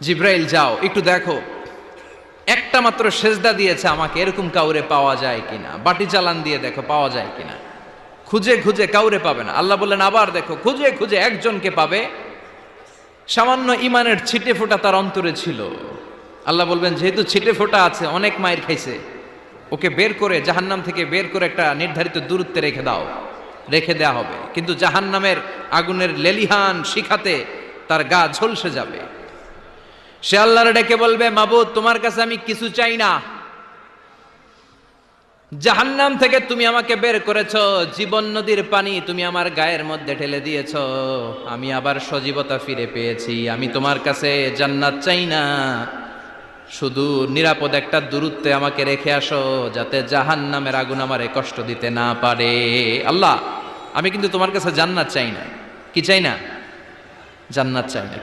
জিব্রাইল যাও একটু দেখো, একটা মাত্র সেজদা দিয়েছে আমাকে, এরকম কাউরে পাওয়া যায় কিনা। বাটি চালান দিয়ে দেখো পাওয়া যায় কিনা। খুঁজে খুঁজে কাউরে পাবে না। আল্লাহ বললেন আবার দেখো, খুঁজে খুঁজে একজনকে পাবে, সামান্য ইমানের ছিটে ফোঁটা তার অন্তরে ছিল। আল্লাহ বলবেন যেহেতু ছিটে ফোঁটা আছে, অনেক মায়ের খাইছে, ওকে বের করে জাহান্নাম থেকে বের করে একটা নির্ধারিত দূরত্বে রেখে দাও। রেখে দেয়া হবে, কিন্তু জাহান্নামের আগুনের লেলিহান শিখাতে তার গা ঝলসে যাবে। সে আল্লাহর ডেকে বলবে, মাবুদ তোমার কাছে আমি কিছু চাই না, জাহান্নাম থেকে তুমি আমাকে বের করেছো, জীবন নদীর পানি তুমি আমার গায়ের মধ্যে ঢেলে দিয়েছো, আমি আবার সজীবতা ফিরে পেয়েছি। আমি তোমার কাছে জান্নাত চাই না, শুধু নিরাপদ একটা দূরত্বে আমাকে রেখে আসো, যাতে জাহান্নামের আগুন আমারে কষ্ট দিতে না পারে। আল্লাহ, আমি কিন্তু তোমার কাছে জান্নাত চাই না। কি চাই না? জান্নাত চাই না।